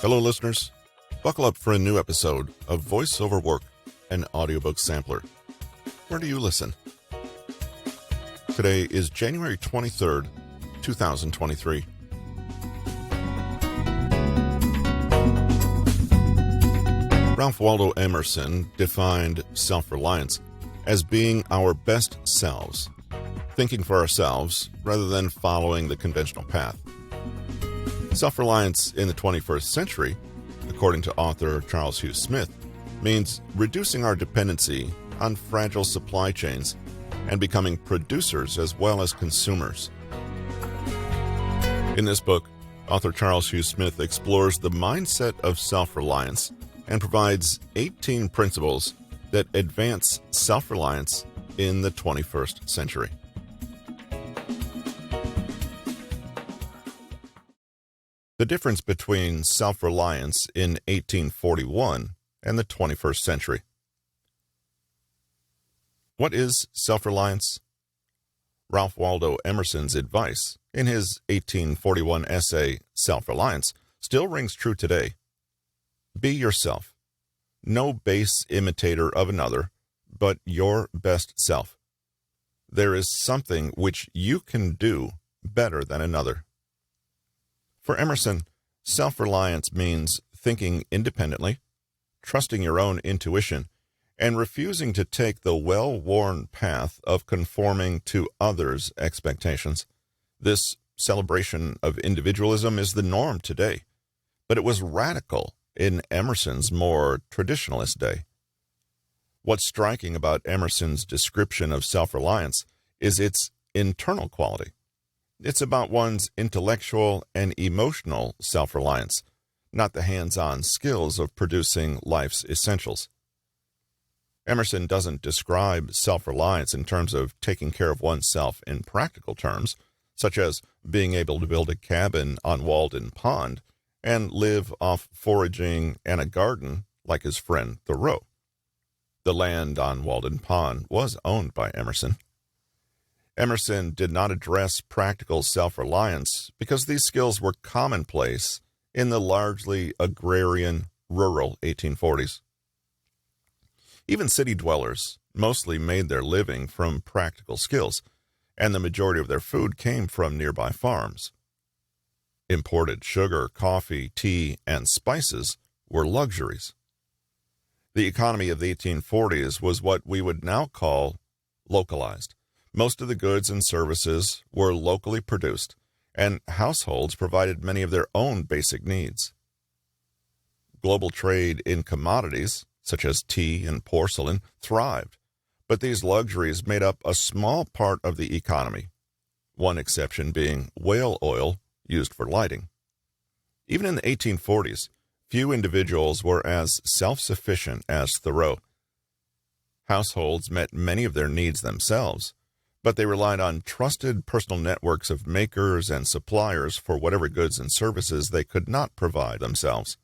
Hello, listeners. Buckle up for a new episode of Voice Over Work, an audiobook sampler. Where do you listen? Today is January 23rd, 2023. Ralph Waldo Emerson defined self-reliance as being our best selves, thinking for ourselves rather than following the conventional path. Self-reliance in the 21st century, according to author Charles Hugh Smith, means reducing our dependency on fragile supply chains and becoming producers as well as consumers. In this book, author Charles Hugh Smith explores the mindset of self-reliance and provides 18 principles that advance self-reliance in the 21st century. The difference between self-reliance in 1841 and the 21st century. What is self-reliance? Ralph Waldo Emerson's advice in his 1841 essay, Self-Reliance, still rings true today. Be yourself. No base imitator of another, but your best self. There is something which you can do better than another. For Emerson, self-reliance means thinking independently, trusting your own intuition, and refusing to take the well-worn path of conforming to others' expectations. This celebration of individualism is the norm today, but it was radical in Emerson's more traditionalist day. What's striking about Emerson's description of self-reliance is its internal quality. It's about one's intellectual and emotional self-reliance, not the hands-on skills of producing life's essentials. Emerson doesn't describe self-reliance in terms of taking care of oneself in practical terms, such as being able to build a cabin on Walden Pond and live off foraging and a garden like his friend Thoreau. The land on Walden Pond was owned by Emerson. Emerson did not address practical self-reliance because these skills were commonplace in the largely agrarian, rural 1840s. Even city dwellers mostly made their living from practical skills, and the majority of their food came from nearby farms. Imported sugar, coffee, tea, and spices were luxuries. The economy of the 1840s was what we would now call localized. Most of the goods and services were locally produced, and households provided many of their own basic needs. Global trade in commodities, such as tea and porcelain, thrived, but these luxuries made up a small part of the economy, one exception being whale oil used for lighting. Even in the 1840s, few individuals were as self-sufficient as Thoreau. Households met many of their needs themselves, but they relied on trusted personal networks of makers and suppliers for whatever goods and services they could not provide themselves.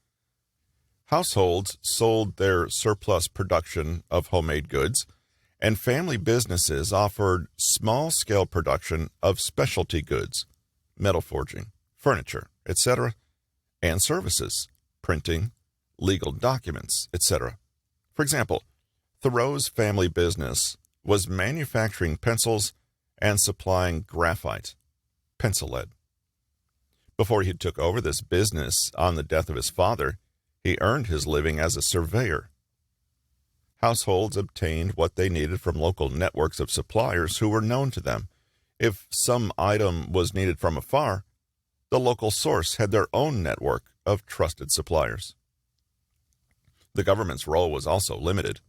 Households sold their surplus production of homemade goods, and family businesses offered small-scale production of specialty goods, metal forging, furniture, etc., and services, printing, legal documents, etc. For example, Thoreau's family business was manufacturing pencils and supplying graphite, pencil lead. Before he took over this business on the death of his father, he earned his living as a surveyor. Households obtained what they needed from local networks of suppliers who were known to them. If some item was needed from afar, the local source had their own network of trusted suppliers. The government's role was also limited.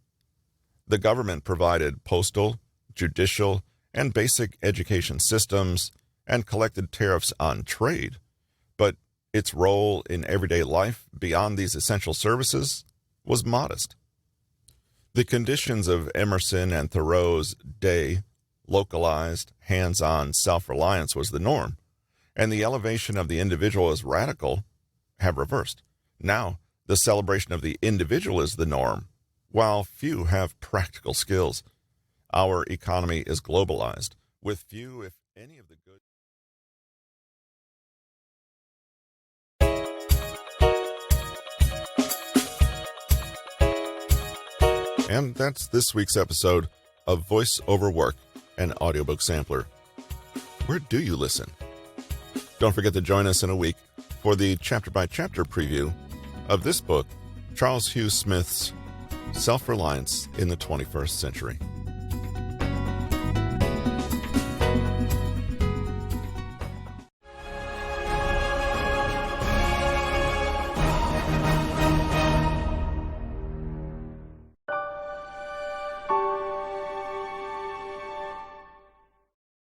The government provided postal, judicial, and basic education systems and collected tariffs on trade, but its role in everyday life beyond these essential services was modest. The conditions of Emerson and Thoreau's day, localized, hands-on self-reliance was the norm, and the elevation of the individual as radical have reversed. Now, the celebration of the individual is the norm, while few have practical skills. Our economy is globalized, with few, if any, of the good. And that's this week's episode of Voice Over Work, an audiobook sampler. Where do you listen? Don't forget to join us in a week for the chapter-by-chapter preview of this book, Charles Hugh Smith's Self-Reliance in the 21st Century.